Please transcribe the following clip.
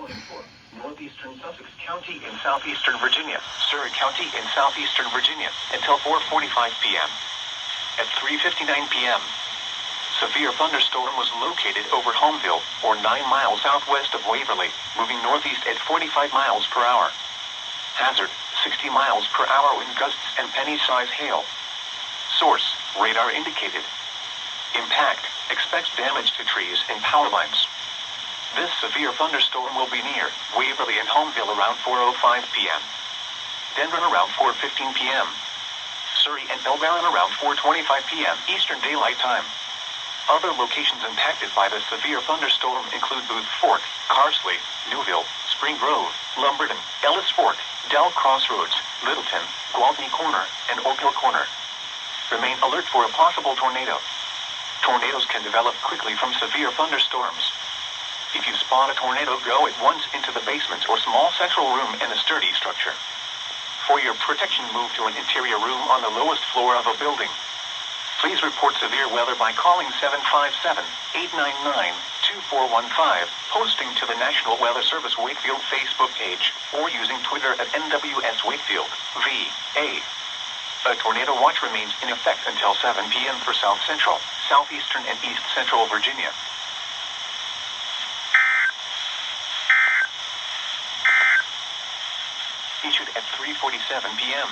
Northeastern Sussex County in southeastern Virginia, Surrey County in southeastern Virginia, until 4:45 p.m. At 3:59 p.m., severe thunderstorm was located over Homeville, or 9 miles southwest of Waverly, moving northeast at 45 miles per hour. Hazard, 60 miles per hour wind gusts and penny-size hail. Source, radar indicated. Impact, expects damage to trees and power lines. This severe thunderstorm will be near Waverly and Homeville around 4:05 p.m. Denver around 4:15 p.m. Surrey and Elbaron around 4:25 p.m. Eastern Daylight Time. Other locations impacted by the severe thunderstorm include Booth Fork, Carsley, Newville, Spring Grove, Lumberton, Ellis Fork, Dell Crossroads, Littleton, Gwaltney Corner, and Oak Hill Corner. Remain alert for a possible tornado. Tornadoes can develop quickly from severe thunderstorms. If you spot a tornado, go at once into the basement or small central room in a sturdy structure. For your protection, move to an interior room on the lowest floor of a building. Please report severe weather by calling 757-899-2415, posting to the National Weather Service Wakefield Facebook page, or using Twitter at NWS Wakefield, VA. A tornado watch remains in effect until 7 p.m. for South Central, Southeastern and East Central Virginia. Issued at 3:47 p.m.